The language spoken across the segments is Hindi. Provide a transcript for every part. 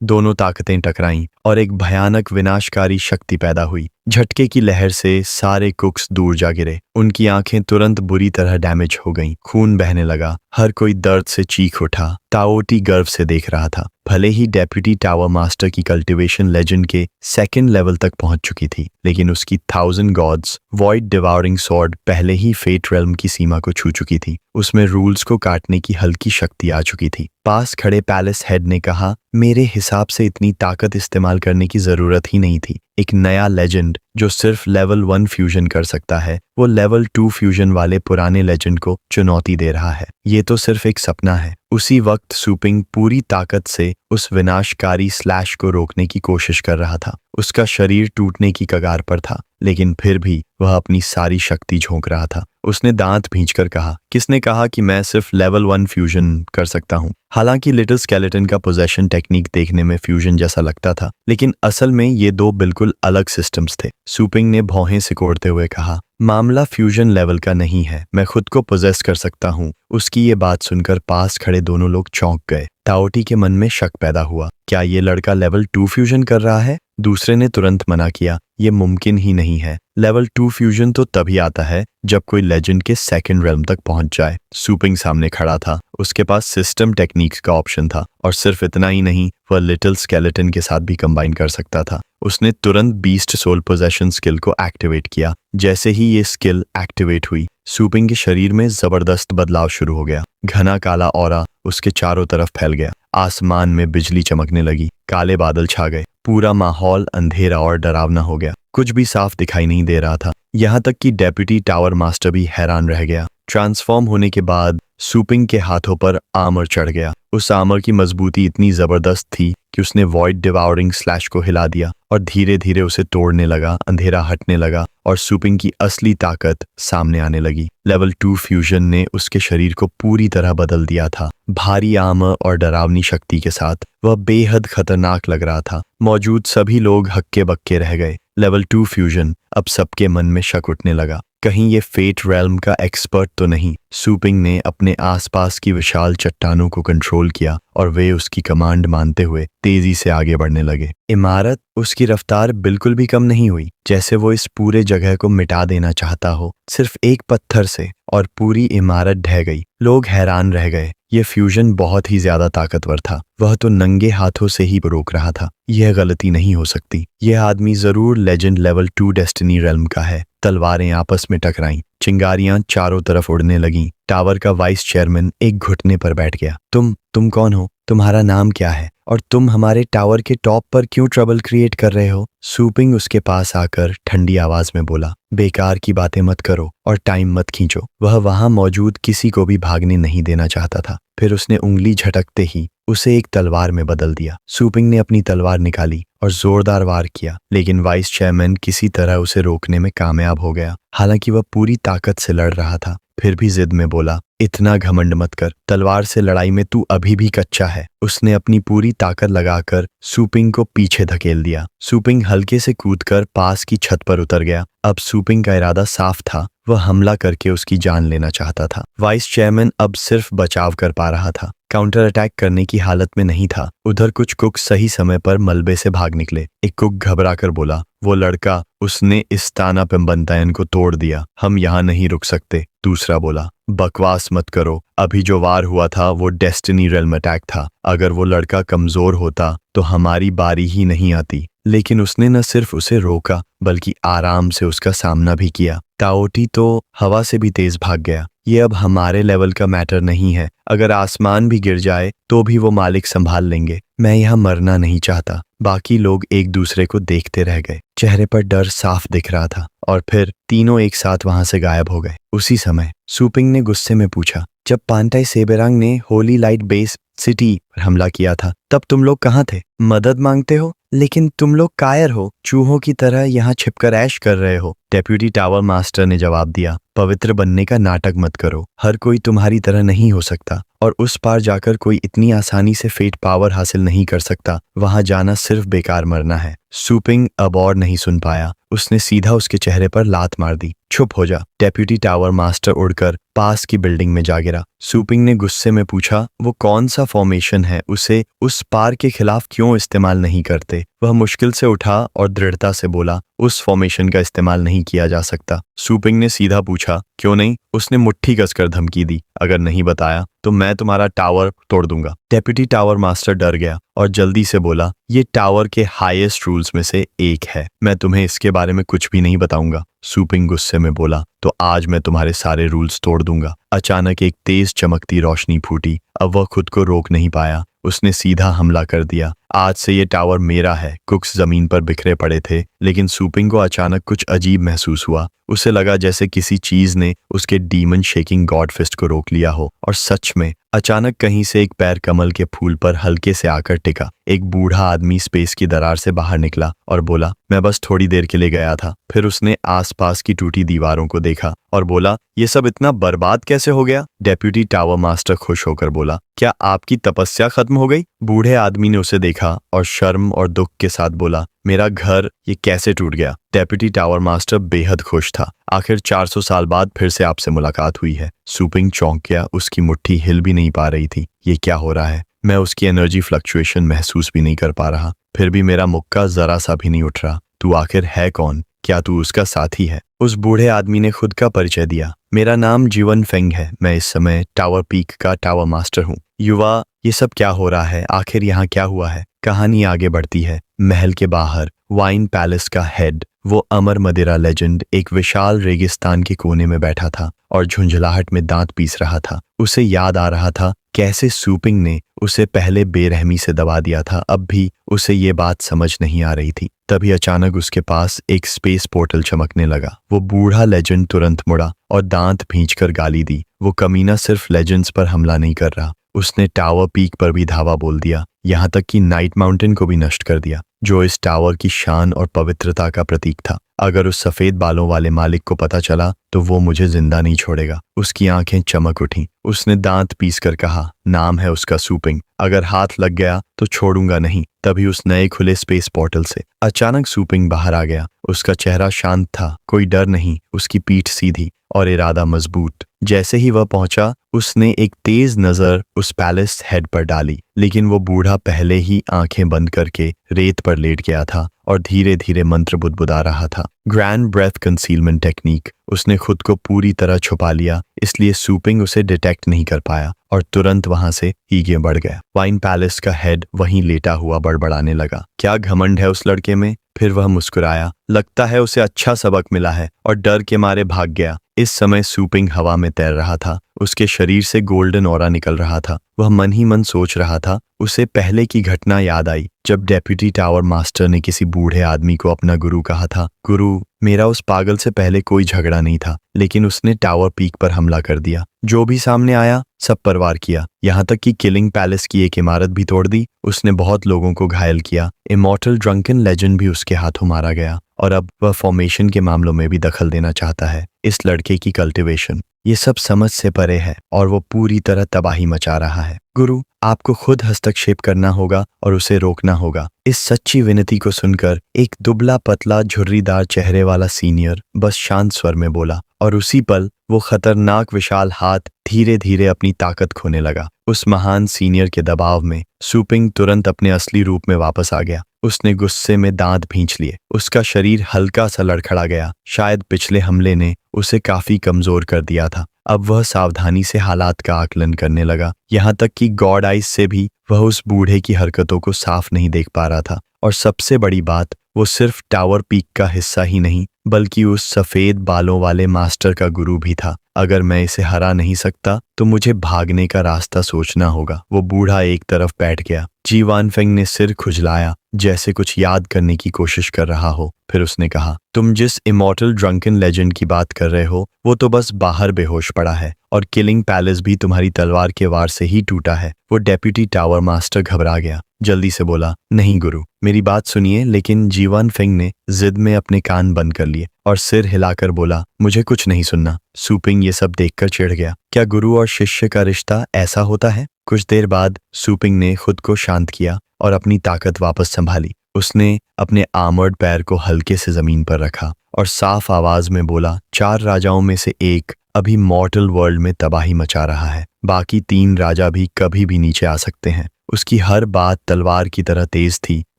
दोनों ताकतें टकराईं और एक भयानक विनाशकारी शक्ति पैदा हुई। झटके की लहर से सारे कुक्स दूर जा गिरे। उनकी आंखें तुरंत बुरी तरह डैमेज हो गईं। खून बहने लगा। हर कोई दर्द से चीख उठा। ताओटी गर्व से देख रहा था। भले ही डेप्यूटी टावर मास्टर की कल्टीवेशन लेजेंड के सेकंड लेवल तक पहुंच चुकी थी, लेकिन उसकी 1000 गॉड्स वॉइड डिवाउरिंग स्वॉर्ड पहले ही फेट रेल्म की सीमा को छू चुकी थी। उसमें रूल्स को काटने की हल्की शक्ति आ चुकी थी। पास खड़े पैलेस हेड ने कहा, मेरे हिसाब से इतनी ताकत इस्तेमाल करने की जरूरत ही नहीं थी। एक नया लेजेंड जो सिर्फ लेवल 1 फ्यूजन कर सकता है, वो लेवल 2 फ्यूजन वाले पुराने लेजेंड को चुनौती दे रहा है। ये तो सिर्फ एक सपना है। उसी वक्त सूपिंग पूरी ताकत से उस विनाशकारी स्लैश को रोकने की कोशिश कर रहा था। उसका शरीर टूटने की कगार पर था, लेकिन फिर भी वह अपनी सारी शक्ति झोंक रहा था। उसने दांत भींचकर कहा, किसने कहा कि मैं सिर्फ लेवल 1 फ्यूजन कर सकता हूँ? हालांकि लिटिल स्केलेटन का पोजेशन टेक्निक देखने में फ्यूजन जैसा लगता था, लेकिन असल में ये दो बिल्कुल अलग सिस्टम्स थे। सूपिंग ने भौहें सिकोड़ते हुए कहा, मामला फ्यूजन लेवल का नहीं है, मैं खुद को पोजेस कर सकता हूँ। उसकी ये बात सुनकर पास खड़े दोनों लोग चौंक गए। ताओटी के मन में शक पैदा हुआ, क्या ये लड़का लेवल 2 फ्यूजन कर रहा है? दूसरे ने तुरंत मना किया, ये मुमकिन ही नहीं है। लेवल 2 फ्यूजन तो तभी आता है जब कोई लेजेंड के सेकंड रेल्म तक पहुंच जाए। सूपिंग सामने खड़ा था। उसके पास सिस्टम टेक्निक्स का ऑप्शन था, और सिर्फ इतना ही नहीं, वह लिटिल स्केलेटन के साथ भी कंबाइन कर सकता था। उसने तुरंत बीस्ट सोल पोजेशन स्किल को एक्टिवेट किया। जैसे ही ये स्किल एक्टिवेट हुई, सूपिंग के शरीर में जबरदस्त बदलाव शुरू हो गया। घना काला ऑरा उसके चारों तरफ फैल गया। आसमान में बिजली चमकने लगी। काले बादल छा गए। पूरा माहौल अंधेरा और डरावना हो गया। कुछ भी साफ दिखाई नहीं दे रहा था। यहाँ तक कि डेप्यूटी टावर मास्टर भी हैरान रह गया। ट्रांसफॉर्म होने के बाद सूपिंग के हाथों पर आर्मर चढ़ गया। उस आर्मर की मजबूती इतनी जबरदस्त थी कि उसने वॉइड डिवाउरिंग स्लैश को हिला दिया और धीरे धीरे उसे तोड़ने लगा। अंधेरा हटने लगा और सूपिंग की असली ताकत सामने आने लगी। लेवल 2 फ्यूजन ने उसके शरीर को पूरी तरह बदल दिया था। भारी आर्मर और डरावनी शक्ति के साथ वह बेहद खतरनाक लग रहा था। मौजूद सभी लोग हक्के बक्के रह गए। लेवल 2 फ्यूजन, अब सबके मन में शक उठने लगा, कहीं ये फेट रेल्म का एक्सपर्ट तो नहीं। सूपिंग ने अपने आसपास की विशाल चट्टानों को कंट्रोल किया और वे उसकी कमांड मानते हुए तेजी से आगे बढ़ने लगे। इमारत, उसकी रफ्तार बिल्कुल भी कम नहीं हुई, जैसे वो इस पूरे जगह को मिटा देना चाहता हो। सिर्फ एक पत्थर से और पूरी इमारत ढह गई। लोग हैरान रह गए। यह फ्यूजन बहुत ही ज्यादा ताकतवर था। वह तो नंगे हाथों से ही रोक रहा था। यह गलती नहीं हो सकती। यह आदमी जरूर लेजेंड लेवल 2 डेस्टिनी रेल्म का है। तलवारें आपस में टकराईं। चिंगारियां चारों तरफ उड़ने लगीं। टावर का वाइस चेयरमैन एक घुटने पर बैठ गया। तुम कौन हो? तुम्हारा नाम क्या है? और तुम हमारे टावर के टॉप पर क्यों ट्रबल क्रिएट कर रहे हो? सूपिंग उसके पास आकर ठंडी आवाज में बोला, बेकार की बातें मत करो और टाइम मत खींचो। वह वहां मौजूद किसी को भी भागने नहीं देना चाहता था। फिर उसने उंगली झटकते ही उसे एक तलवार में बदल दिया। सूपिंग ने अपनी तलवार निकाली और जोरदार वार किया, लेकिन वाइस चेयरमैन किसी तरह उसे रोकने में कामयाब हो गया। हालांकि वह पूरी ताकत से लड़ रहा था, फिर भी जिद में बोला, इतना घमंड मत कर। तलवार से लड़ाई में तू अभी भी कच्चा है। उसने अपनी पूरी ताकत लगाकर सूपिंग को पीछे धकेल दिया। सूपिंग हल्के से कूदकर पास की छत पर उतर गया। अब सूपिंग का इरादा साफ था। वह हमला करके उसकी जान लेना चाहता था। वाइस चेयरमैन अब सिर्फ बचाव कर पा रहा था, काउंटर अटैक करने की हालत में नहीं था। उधर कुछ कुक सही समय पर मलबे से भाग निकले। एक कुक घबरा कर बोला, वो लड़का, उसने इस ताना पिम्बंतायन को तोड़ दिया, हम यहाँ नहीं रुक सकते। दूसरा बोला, बकवास मत करो, अभी जो वार हुआ था वो डेस्टिनी रेल्म अटैक था। अगर वो लड़का कमजोर होता तो हमारी बारी ही नहीं आती। लेकिन उसने न सिर्फ उसे रोका बल्कि आराम से उसका सामना भी किया। ताओटी तो हवा से भी तेज भाग गया। ये अब हमारे लेवल का मैटर नहीं है। अगर आसमान भी गिर जाए तो भी वो मालिक संभाल लेंगे। मैं यहाँ मरना नहीं चाहता। बाकी लोग एक दूसरे को देखते रह गए। चेहरे पर डर साफ दिख रहा था और फिर तीनों एक साथ वहां से गायब हो गए। उसी समय सूपिंग ने गुस्से में पूछा, जब पांटाई सेबेरांग ने होली लाइट बेस सिटी पर हमला किया था तब तुम लोग कहाँ थे? मदद मांगते हो, लेकिन तुम लोग कायर हो, चूहों की तरह यहाँ छिपकर ऐश कर रहे हो। डेप्यूटी टावर मास्टर ने जवाब दिया, पवित्र बनने का नाटक मत करो। हर कोई तुम्हारी तरह नहीं हो सकता और उस पार जाकर कोई इतनी आसानी से फेट पावर हासिल नहीं कर सकता। वहां जाना सिर्फ बेकार मरना है। सूपिंग अब और नहीं सुन पाया। उसने सीधा उसके चेहरे पर लात मार दी। चुप हो जा। डेप्यूटी टावर मास्टर उड़कर पास की बिल्डिंग में जा गिरा। सूपिंग ने गुस्से में पूछा, वो कौन सा फॉर्मेशन है, उसे उस पार के खिलाफ क्यों इस्तेमाल नहीं करते? वह मुश्किल से उठा और दृढ़ता से बोला, उस फॉर्मेशन का इस्तेमाल नहीं किया जा सकता। सूपिंग ने सीधा पूछा, क्यों नहीं? उसने मुट्ठी कसकर धमकी दी, अगर नहीं बताया तो मैं तुम्हारा टावर तोड़ दूंगा। डेप्यूटी टावर मास्टर डर गया और जल्दी से बोला, ये टावर के हाईएस्ट रूल्स में से एक है, मैं तुम्हें इसके बारे में कुछ भी नहीं बताऊंगा। सूपिंग गुस्से में बोला, तो आज मैं तुम्हारे सारे रूल्स तोड़ दूंगा। अचानक एक तेज चमकती रोशनी फूटी। अब वह खुद को रोक नहीं पाया, उसने सीधा हमला कर दिया। आज से ये टावर मेरा है। कुक्स जमीन पर बिखरे पड़े थे, लेकिन सूपिंग को अचानक कुछ अजीब महसूस हुआ। उसे लगा जैसे किसी चीज ने उसके डीमन शेकिंग गॉड फिस्ट को रोक लिया हो। और सच में अचानक कहीं से एक पैर कमल के फूल पर हल्के से आकर टिका। एक बूढ़ा आदमी स्पेस की दरार से बाहर निकला और बोला, मैं बस थोड़ी देर के लिए गया था। फिर उसने आसपास की टूटी दीवारों को देखा और बोला, ये सब इतना बर्बाद कैसे हो गया? डेप्यूटी टावर मास्टर खुश होकर बोला, क्या आपकी तपस्या खत्म हो गई? बूढ़े आदमी ने उसे देखा और शर्म और दुख के साथ बोला, मेरा घर ये कैसे टूट गया? डेप्यूटी टावर मास्टर बेहद खुश था। आखिर 400 साल बाद फिर से आपसे मुलाकात हुई है। सूपिंग चौंक गया, उसकी मुट्ठी हिल भी नहीं पा रही थी। ये क्या हो रहा है? मैं उसकी एनर्जी फ्लक्चुएशन महसूस भी नहीं कर पा रहा, फिर भी मेरा मुक्का जरा सा भी नहीं उठ रहा। तू आखिर है कौन? क्या तू उसका साथी है? उस बूढ़े आदमी ने खुद का परिचय दिया। मेरा नाम जीवन फेंग है, मैं इस समय टावर पीक का टावर मास्टर हूँ। युवा, ये सब क्या हो रहा है? आखिर यहाँ क्या हुआ है? कहानी आगे बढ़ती है। महल के बाहर वाइन पैलेस का हेड, वो अमर मदिरा लेजेंड, एक विशाल रेगिस्तान के कोने में बैठा था और झुंझलाहट में दांत पीस रहा था। उसे याद आ रहा था कैसे सूपिंग ने उसे पहले बेरहमी से दबा दिया था। अब भी उसे ये बात समझ नहीं आ रही थी। तभी अचानक उसके पास एक स्पेस पोर्टल चमकने लगा। वो बूढ़ा लेजेंड तुरंत मुड़ा और दांत भींचकर गाली दी। वो कमीना सिर्फ लेजेंड्स पर हमला नहीं कर रहा, उसने टावर पीक पर भी धावा बोल दिया, यहाँ तक कि नाइट माउंटेन को भी नष्ट कर दिया, जो इस टावर की शान और पवित्रता का प्रतीक था। अगर उस सफेद बालों वाले मालिक को पता चला तो वो मुझे जिंदा नहीं छोड़ेगा। उसकी आंखें चमक उठीं। उसने दांत पीसकर कहा, नाम है उसका सूपिंग, अगर हाथ लग गया तो छोड़ूंगा नहीं। तभी उस नए खुले स्पेस पोर्टल से अचानक सूपिंग बाहर आ गया। उसका चेहरा शांत था, कोई डर नहीं, उसकी पीठ सीधी और इरादा मजबूत। जैसे ही वह पहुंचा, उसने एक तेज नजर उस पैलेस हेड पर डाली, लेकिन वो बूढ़ा पहले ही आंखें बंद करके रेत पर लेट गया था और धीरे धीरे मंत्र बुदबुदा रहा था। Grand breath concealment technique. उसने खुद को पूरी तरह छुपा लिया, इसलिए सूपिंग उसे डिटेक्ट नहीं कर पाया और तुरंत वहां से हीगे बढ़ गया। वाइन पैलेस का हेड वहीं लेटा हुआ बड़बड़ाने लगा, क्या घमंड है उस लड़के में? फिर वह मुस्कुराया, लगता है उसे अच्छा सबक मिला है, और डर के मारे भाग गया। इस समय सूपिंग हवा में तैर रहा था, उसके शरीर से गोल्डन ऑरा निकल रहा था। वह मन ही मन सोच रहा था। उसे पहले की घटना याद आई जब डेप्यूटी टावर मास्टर ने किसी बूढ़े आदमी को अपना गुरु कहा था। गुरु, मेरा उस पागल से पहले कोई झगड़ा नहीं था, लेकिन उसने टावर पीक पर हमला कर दिया। जो भी सामने आया सब पर वार किया, यहाँ तक कि किलिंग पैलेस की एक इमारत भी तोड़ दी। उसने बहुत लोगों को घायल किया। इमॉर्टल ड्रंकन लेजेंड भी उसके हाथों मारा गया, और अब वह फॉर्मेशन के मामलों में भी दखल देना चाहता है। इस लड़के की कल्टीवेशन ये सब समझ से परे है और वो पूरी तरह तबाही मचा रहा है। गुरु, आपको खुद हस्तक्षेप करना होगा और उसे रोकना होगा। इस सच्ची विनती को सुनकर एक दुबला पतला झुर्रीदार चेहरे वाला सीनियर बस शांत स्वर में बोला, और उसी पल वो खतरनाक विशाल हाथ धीरे धीरे अपनी ताकत खोने लगा। उस महान सीनियर के दबाव में सूपिंग तुरंत अपने असली रूप में वापस आ गया। उसने गुस्से में दांत भींच लिए। उसका शरीर हल्का सा लड़खड़ा गया, शायद पिछले हमले ने उसे काफी कमजोर कर दिया था। अब वह सावधानी से हालात का आकलन करने लगा, यहाँ तक कि गॉड आइज से भी वह उस बूढ़े की हरकतों को साफ नहीं देख पा रहा था। और सबसे बड़ी बात, वो सिर्फ टावर पीक का हिस्सा ही नहीं, बल्कि उस सफेद बालों वाले मास्टर का गुरु भी था। अगर मैं इसे हरा नहीं सकता तो मुझे भागने का रास्ता सोचना होगा। वो बूढ़ा एक तरफ बैठ गया। जी वानफेंग ने सिर खुजलाया, जैसे कुछ याद करने की कोशिश कर रहा हो। फिर उसने कहा, तुम जिस इमॉर्टल ड्रंकन लेजेंड की बात कर रहे हो वो तो बस बाहर बेहोश पड़ा है, और किलिंग पैलेस भी तुम्हारी तलवार के वार से ही टूटा है। वो डेप्यूटी टावर मास्टर घबरा गया, जल्दी से बोला, नहीं गुरु, मेरी बात सुनिए। लेकिन जी वानफेंग ने जिद में अपने कान बंद कर लिए और सिर हिलाकर बोला, मुझे कुछ नहीं सुनना। सूपिंग ये सब देखकर चिढ़ गया। क्या गुरु और शिष्य का रिश्ता ऐसा होता है? कुछ देर बाद सूपिंग ने खुद को शांत किया और अपनी ताकत वापस संभाली। उसने अपने आर्मर्ड पैर को हल्के से जमीन पर रखा और साफ आवाज में बोला, 4 राजाओं में से एक अभी मॉर्टल वर्ल्ड में तबाही मचा रहा है। बाकी 3 राजा भी कभी भी नीचे आ सकते हैं। उसकी हर बात तलवार की तरह तेज थी,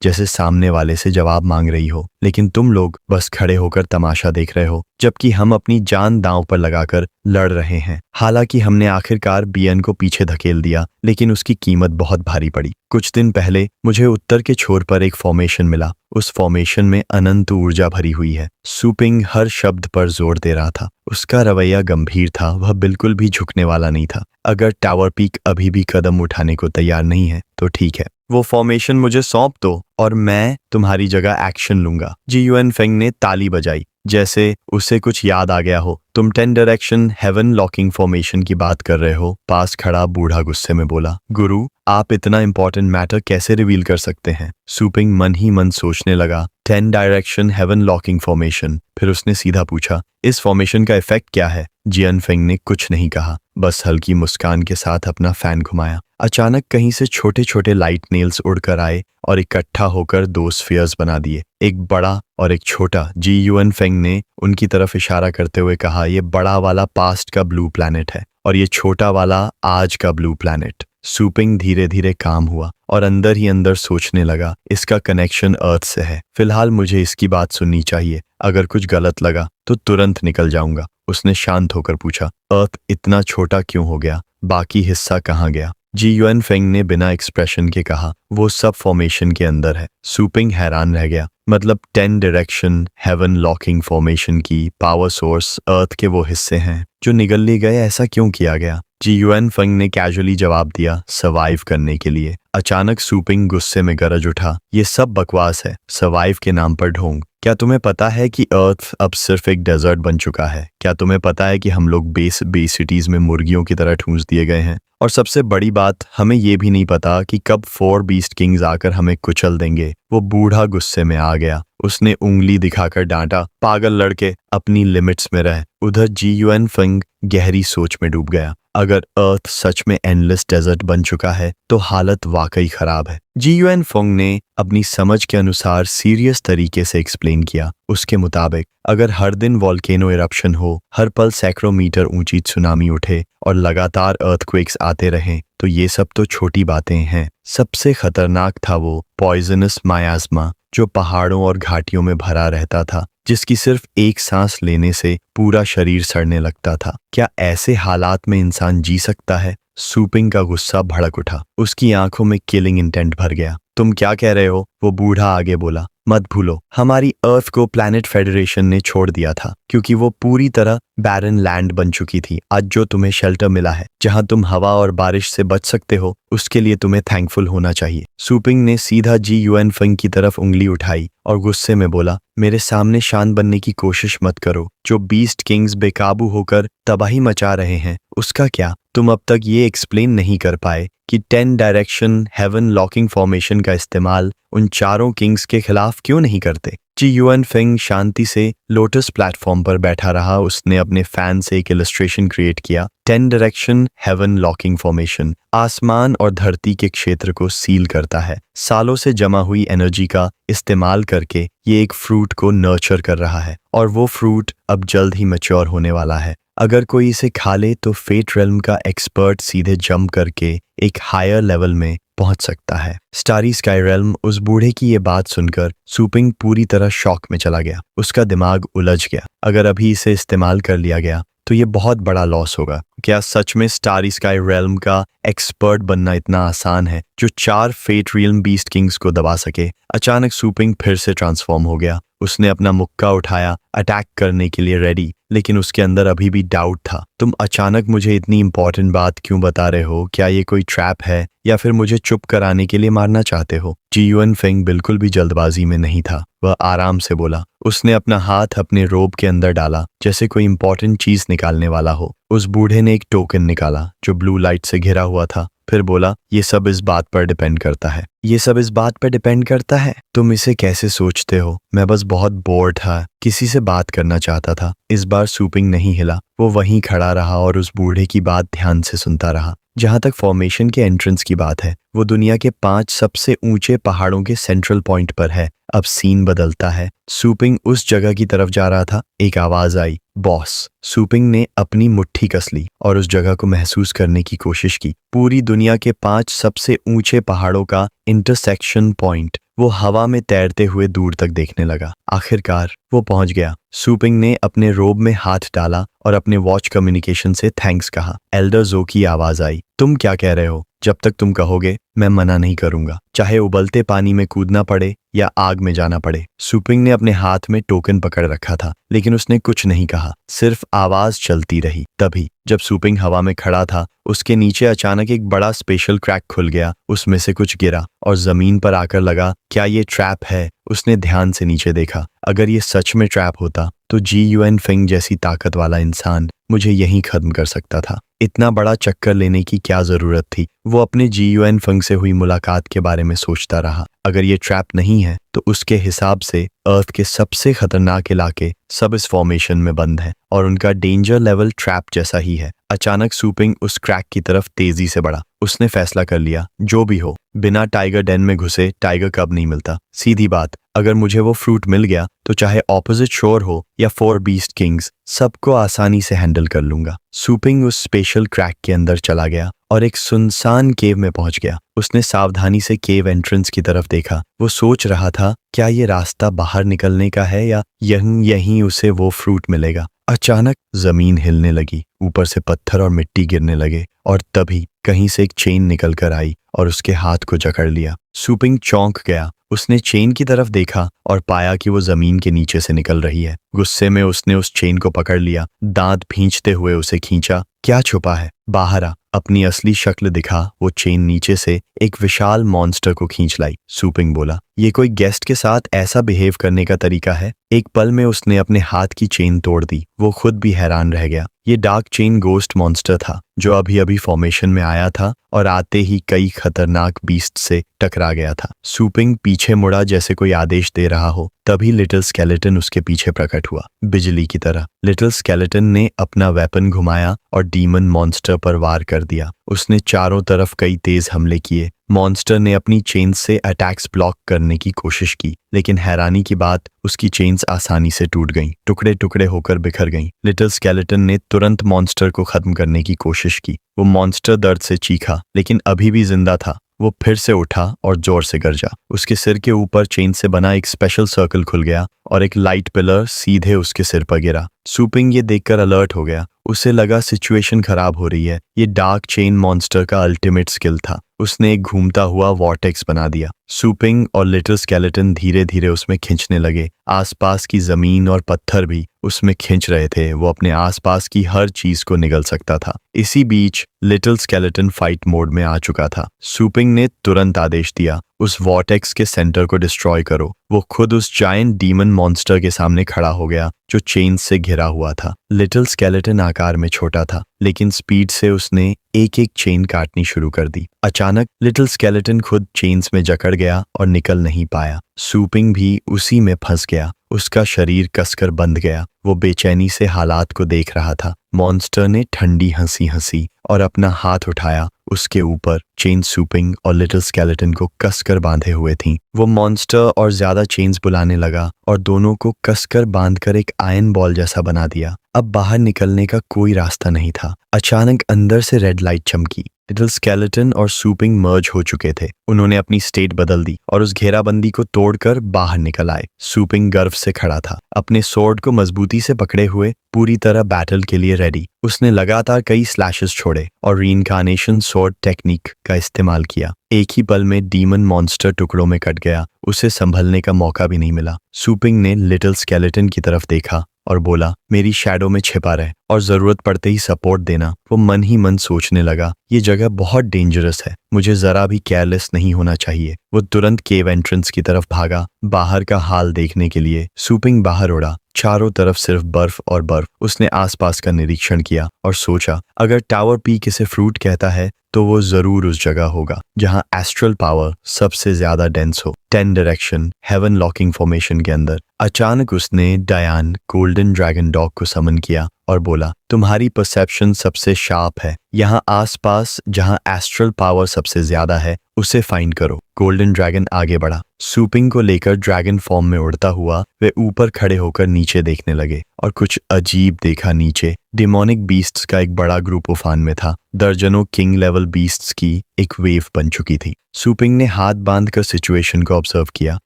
जैसे सामने वाले से जवाब मांग रही हो। लेकिन तुम लोग बस खड़े होकर तमाशा देख रहे हो, जबकि हम अपनी जान दांव पर लगाकर लड़ रहे हैं। हालांकि हमने आखिरकार बियन को पीछे धकेल दिया, लेकिन उसकी कीमत बहुत भारी पड़ी। कुछ दिन पहले मुझे उत्तर के छोर पर एक फॉर्मेशन मिला। उस फॉर्मेशन में अनंत ऊर्जा भरी हुई है। सुपिंग हर शब्द पर जोर दे रहा था। उसका रवैया गंभीर था, वह बिल्कुल भी झुकने वाला नहीं था। अगर टावर पीक अभी भी कदम उठाने को तैयार नहीं है तो ठीक है, वो फॉर्मेशन मुझे सौंप दो और मैं तुम्हारी जगह एक्शन लूंगा। जी युएन फेंग ने ताली बजाई, जैसे उसे कुछ याद आ गया हो। तुम 10 डायरेक्शन हेवन लॉकिंग फॉर्मेशन की बात कर रहे हो? पास खड़ा बूढ़ा गुस्से में बोला। गुरु, आप इतना इंपॉर्टेंट मैटर कैसे रिवील कर सकते हैं? सुपिंग मन ही मन सोचने लगा। 10 डायरेक्शन हेवन लॉकिंग फॉर्मेशन। फिर उसने सीधा पूछा, इस फॉर्मेशन का इफेक्ट क्या है? जियन फेंग ने कुछ नहीं कहा, बस हल्की मुस्कान के साथ अपना फैन घुमाया। अचानक कहीं से छोटे छोटे लाइट नेल्स उड़कर आए और इकट्ठा होकर 2 स्फीयर्स बना दिए, एक बड़ा और एक छोटा। जी युएन फेंग ने उनकी तरफ इशारा करते हुए कहा, ये बड़ा वाला पास्ट का ब्लू प्लैनेट है और ये छोटा वाला आज का ब्लू प्लैनेट। सुपिंग धीरे धीरे काम हुआ और अंदर ही अंदर सोचने लगा, इसका कनेक्शन अर्थ से है। फिलहाल मुझे इसकी बात सुननी चाहिए। अगर कुछ गलत लगा तो तुरंत निकल जाऊंगा। उसने शांत होकर पूछा, अर्थ इतना छोटा क्यों हो गया? बाकी हिस्सा कहाँ गया? जी युएन फेंग ने बिना एक्सप्रेशन के कहा, वो सब फॉर्मेशन के अंदर है। सुपिंग हैरान रह गया। मतलब 10 डायरेक्शन हेवन लॉकिंग फॉर्मेशन की पावर सोर्स अर्थ के वो हिस्से हैं जो निगल लिए गए। ऐसा क्यों किया गया? जी युएन फेंग ने कैजुअली जवाब दिया, सर्वाइव करने के लिए। अचानक सुपिंग गुस्से में गरज उठा, ये सब बकवास है, सर्वाइव के नाम पर ढोंग। क्या तुम्हें पता है कि अर्थ अब सिर्फ एक डेजर्ट बन चुका है? क्या तुम्हें पता है कि हम लोग बे सिटीज में मुर्गियों की तरह ठूंस दिए गए हैं? और सबसे बड़ी बात, हमें ये भी नहीं पता कि कब 4 बीस्ट किंग्स आकर हमें कुचल देंगे। वो बूढ़ा गुस्से में आ गया। उसने उंगली दिखाकर डांटा, पागल लड़के, अपनी लिमिट्स में रह। उधर जी युएन फेंग गहरी सोच में डूब गया। अगर अर्थ सच में एंडलेस डेजर्ट बन चुका है तो हालत वाकई खराब है। जी युएन फेंग ने अपनी समझ के अनुसार सीरियस तरीके से एक्सप्लेन किया। उसके मुताबिक अगर हर दिन वॉल्केनो इरप्शन हो, हर पल सैकड़ों मीटर ऊंची सुनामी उठे और लगातार अर्थक्वेक्स आते रहें, तो ये सब तो छोटी बातें हैं। सबसे खतरनाक था वो पॉइजनस मायास्मा, जो पहाड़ों और घाटियों में भरा रहता था, जिसकी सिर्फ एक सांस लेने से पूरा शरीर सड़ने लगता था। क्या ऐसे हालात में इंसान जी सकता है? सुपिंग का गुस्सा भड़क उठा। उसकी आंखों में किलिंग इंटेंट भर गया। तुम क्या कह रहे हो? वो बूढ़ा आगे बोला, मत भूलो, हमारी अर्थ को प्लैनेट फेडरेशन ने छोड़ दिया था क्योंकि वो पूरी तरह बैरन लैंड बन चुकी थी। आज जो तुम्हें शेल्टर मिला है, जहां तुम हवा और बारिश से बच सकते हो, उसके लिए तुम्हें थैंकफुल होना चाहिए। सुपिंग ने सीधा जी युएन फेंग की तरफ उंगली उठाई और गुस्से में बोला, मेरे सामने शान बनने की कोशिश मत करो। जो बीस्ट किंग्स बेकाबू होकर तबाही मचा रहे हैं, उसका क्या? तुम अब तक ये एक्सप्लेन नहीं कर पाए कि 10 डायरेक्शन हेवन लॉकिंग फॉर्मेशन का इस्तेमाल उन चारों किंग्स के खिलाफ क्यों नहीं करते? जी युएन फेंग शांति से लोटस प्लेटफॉर्म पर बैठा रहा। उसने अपने फैन से एक इलस्ट्रेशन क्रिएट किया। 10 डायरेक्शन हेवन लॉकिंग फॉर्मेशन आसमान और धरती के क्षेत्र को सील करता है। सालों से जमा हुई एनर्जी का इस्तेमाल करके ये एक फ्रूट को नर्चर कर रहा है और वो फ्रूट अब जल्द ही मैच्योर होने वाला है। अगर कोई इसे खा ले तो फेट रेल्म का एक्सपर्ट सीधे जंप करके एक हायर लेवल में पहुंच सकता है। स्टारी स्काई रेल्म उस बूढ़े की ये बात सुनकर सुपिंग पूरी तरह शॉक में चला गया। उसका दिमाग उलझ गया। अगर अभी इसे इस्तेमाल कर लिया गया तो ये बहुत बड़ा लॉस होगा। क्या सच में स्टारी स्काई रेल्म का एक्सपर्ट बनना इतना आसान है जो 4 फेट रियल्म बीस्ट किंग्स को दबा सके? अचानक सुपिंग फिर से ट्रांसफॉर्म हो गया। उसने अपना मुक्का उठाया, अटैक करने के लिए रेडी, लेकिन उसके अंदर अभी भी डाउट था। तुम अचानक मुझे इतनी इंपॉर्टेंट बात क्यों बता रहे हो? क्या ये कोई ट्रैप है या फिर मुझे चुप कराने के लिए मारना चाहते हो? जी युएन फेंग बिल्कुल भी जल्दबाजी में नहीं था। वह आराम से बोला। उसने अपना हाथ अपने रोब के अंदर डाला जैसे कोई इंपॉर्टेंट चीज निकालने वाला हो। उस बूढ़े ने एक टोकन निकाला जो ब्लू लाइट से घिरा हुआ था। फिर बोला, ये सब इस बात पर डिपेंड करता है। ये सब इस बात पर डिपेंड करता है? तुम इसे कैसे सोचते हो? मैं बस बहुत बोर था, किसी से बात करना चाहता था। इस बार सुपिंग नहीं हिला। वो वहीं खड़ा रहा और उस बूढ़े की बात ध्यान से सुनता रहा। जहां तक फॉर्मेशन के एंट्रेंस की बात है, वो दुनिया के 5 सबसे ऊंचे पहाड़ों के सेंट्रल पॉइंट पर है। अब सीन बदलता है। सूपिंग उस जगह की तरफ जा रहा था। एक आवाज आई, बॉस। सूपिंग ने अपनी मुट्ठी कस ली और उस जगह को महसूस करने की कोशिश की। पूरी दुनिया के 5 सबसे ऊंचे पहाड़ों का इंटरसेक्शन पॉइंट। वो हवा में तैरते हुए दूर तक देखने लगा। आखिरकार वो पहुंच गया। सूपिंग ने अपने रोब में हाथ डाला और अपने वॉच कम्युनिकेशन से थैंक्स कहा। एल्डर जो की आवाज आई, तुम क्या कह रहे हो? जब तक तुम कहोगे मैं मना नहीं करूंगा, चाहे उबलते पानी में कूदना पड़े या आग में जाना पड़े। सूपिंग ने अपने हाथ में टोकन पकड़ रखा था, लेकिन उसने कुछ नहीं कहा, सिर्फ आवाज चलती रही। तभी जब सूपिंग हवा में खड़ा था, उसके नीचे अचानक एक बड़ा स्पेशल क्रैक खुल गया। उसमें से कुछ गिरा और जमीन पर आकर लगा। क्या ये ट्रैप है? उसने ध्यान से नीचे देखा। अगर ये सच में ट्रैप होता तो जी फेंग जैसी ताकत वाला इंसान मुझे यहीं खत्म कर सकता था। इतना बड़ा चक्कर लेने की क्या जरूरत थी? वो अपने जी फेंग से हुई मुलाकात के बारे में सोचता रहा। अगर ये ट्रैप नहीं है तो उसके हिसाब से अर्थ के सबसे खतरनाक इलाके सब इस फॉर्मेशन में बंद हैं और उनका डेंजर लेवल ट्रैप जैसा ही है। अचानक सूपिंग उस क्रैक की तरफ तेजी से बढ़ा। उसने फैसला कर लिया, जो भी हो, बिना टाइगर डेन में घुसे टाइगर कब नहीं मिलता। सीधी बात, अगर मुझे वो फ्रूट मिल गया तो चाहे ऑपोजिट शोर हो या 4 बीस्ट किंग्स, सबको आसानी से हैंडल कर लूंगा। सूपिंग उस स्पेशल क्रैक के अंदर चला गया और एक सुनसान केव में पहुंच गया। उसने सावधानी से केव एंट्रेंस की तरफ देखा। वो सोच रहा था, क्या ये रास्ता बाहर निकलने का है या यहीं उसे वो फ्रूट मिलेगा। अचानक जमीन हिलने लगी, ऊपर से पत्थर और मिट्टी गिरने लगे और तभी कहीं से एक चेन निकल कर आई और उसके हाथ को जकड़ लिया। सूपिंग चौंक गया। उसने चेन की तरफ देखा और पाया कि वो जमीन के नीचे से निकल रही है। गुस्से में उसने उस चेन को पकड़ लिया, दांत भींचते हुए उसे खींचा। क्या छुपा है? बाहर आ, अपनी असली शक्ल दिखा। वो चेन नीचे से एक विशाल मॉन्स्टर को खींच लाई। सूपिंग बोला, ये कोई गेस्ट के साथ ऐसा बिहेव करने का तरीका है? एक पल में उसने अपने हाथ की चेन तोड़ दी। वो खुद भी हैरान रह गया। ये डार्क चेन गोस्ट मॉन्स्टर था जो अभी अभी फॉर्मेशन में आया था और आते ही कई खतरनाक बीस्ट से टकरा गया था। सूपिंग पीछे मुड़ा जैसे कोई आदेश दे रहा हो। तभी लिटिल स्केलेटन उसके पीछे प्रकट हुआ, बिजली की तरह। लिटिल स्केलेटन ने अपना वेपन घुमाया और डीमन मॉन्स्टर पर वार कर दिया। उसने चारों तरफ कई तेज हमले किए। मॉन्स्टर ने अपनी चेन से अटैक्स ब्लॉक करने की कोशिश की, लेकिन हैरानी की बात, उसकी चेन्स आसानी से टूट गईं, टुकड़े टुकड़े होकर बिखर गईं। लिटिल स्केलेटन ने तुरंत मॉन्स्टर को खत्म करने की कोशिश की। वो मॉन्स्टर दर्द से चीखा, लेकिन अभी भी जिंदा था। वो फिर से उठा और जोर से गरजा। उसके सिर के ऊपर चेन से बना एक स्पेशल सर्कल खुल गया और एक लाइट पिलर सीधे उसके सिर पर गिरा। सूपिंग ये देखकर अलर्ट हो गया। उसे लगा सिचुएशन खराब हो रही है। ये डार्क चेन मॉन्स्टर का अल्टीमेट स्किल था। उसने एक घूमता हुआ वॉर्टेक्स बना दिया। सूपिंग और लिटिल स्केलेटन धीरे धीरे उसमें खींचने लगे। आसपास की जमीन और पत्थर भी उसमें खींच रहे थे। वो अपने आसपास की हर चीज को निगल सकता था। इसी बीच लिटिल स्केलेटन फाइट मोड में आ चुका था। सूपिंग ने तुरंत आदेश दिया, उस वॉर्टेक्स के सेंटर को डिस्ट्रॉय करो। वो खुद उस जायंट डीमन मॉन्स्टर के सामने खड़ा हो गया जो चेन से घिरा हुआ था। लिटिल स्केलेटन आकार में छोटा था, लेकिन स्पीड से उसने एक एक चेन काटनी शुरू कर दी। अचानक लिटिल स्केलेटन खुद चेन्स में जकड़ गया और निकल नहीं पाया। सूपिंग भी उसी में फंस गया। उसका शरीर कसकर बंध गया। वो बेचैनी से हालात को देख रहा था। मॉन्स्टर ने ठंडी हंसी हंसी और अपना हाथ उठाया। उसके ऊपर चेन सूपिंग और लिटिल स्केलेटन को कसकर बांधे हुए थी। वो मॉन्स्टर और ज्यादा चेन्स बुलाने लगा और दोनों को कसकर बांधकर एक आयरन बॉल जैसा बना दिया। अब बाहर निकलने का कोई रास्ता नहीं था। अचानक अंदर से रेड लाइट चमकी। लिटिल स्केलेटन और सूपिंग मर्ज हो चुके थे। उन्होंने अपनी स्टेट बदल दी और उस घेराबंदी को तोड़कर बाहर निकल आए। सूपिंग गर्व से खड़ा था, अपने स्वॉर्ड को मजबूती से पकड़े हुए, पूरी तरह बैटल के लिए रेडी। उसने लगातार कई स्लैशेस छोड़े और रीइंकार्नेशन स्वॉर्ड टेक्निक का इस्तेमाल किया। एक ही पल में डीमन मॉन्स्टर टुकड़ों में कट गया। उसे संभलने का मौका भी नहीं मिला। सूपिंग ने लिटिल स्केलेटन की तरफ देखा और बोला, मेरी शैडो में छिपा रहे और जरूरत पड़ते ही सपोर्ट देना। वो मन ही मन सोचने लगा, ये जगह बहुत डेंजरस है, मुझे जरा भी केयरलेस नहीं होना चाहिए। वो तुरंत केव एंट्रेंस की तरफ भागा, बाहर का हाल देखने के लिए। सूपिंग बाहर उड़ा। चारों तरफ सिर्फ बर्फ और बर्फ। उसने आसपास का निरीक्षण किया और सोचा, अगर टावर पीक इसे फ्रूट कहता है तो वो जरूर उस जगह होगा जहां एस्ट्रल पावर सबसे ज्यादा डेंस हो। 10 डायरेक्शन हेवन लॉकिंग फॉर्मेशन के अंदर। अचानक उसने डायन गोल्डन ड्रैगन डॉग को समन किया और बोला, तुम्हारी परसेप्शन सबसे शार्प है। यहाँ आसपास जहाँ एस्ट्रल पावर सबसे ज्यादा है उसे फाइंड करो। गोल्डन ड्रैगन आगे बढ़ा। सूपिंग को लेकर ड्रैगन फॉर्म में उड़ता हुआ वे ऊपर खड़े होकर नीचे देखने लगे और कुछ अजीब देखा। नीचे डिमोनिक बीस्ट्स का एक बड़ा ग्रुप उफान में था। दर्जनों किंग लेवल बीस्ट्स की एक वेव बन चुकी थी। सूपिंग ने हाथ बांधकर सिचुएशन को ऑब्जर्व किया।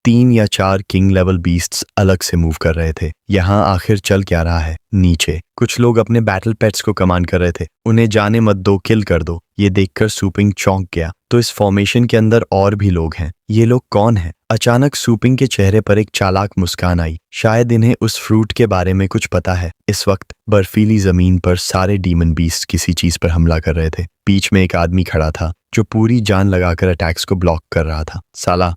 3 या 4 किंग लेवल बीस्ट्स अलग से मूव कर रहे थे। यहाँ आखिर चल क्या रहा है? नीचे कुछ लोग अपने बैटल पेट्स को कमांड कर रहे थे। उन्हें जाने मत दो, किल कर दो। ये देखकर सूपिंग चौंक गया। तो इस फॉर्मेशन के अंदर और भी लोग हैं। ये लोग कौन हैं? अचानक सूपिंग के चेहरे पर एक चालाक मुस्कान आई। शायद इन्हें उस फ्रूट के बारे में कुछ पता है। इस वक्त बर्फीली जमीन पर सारे डीमन बीस्ट किसी चीज पर हमला कर रहे थे। बीच में एक आदमी खड़ा था जो पूरी जान लगाकर अटैक्स को ब्लॉक कर रहा था। साला,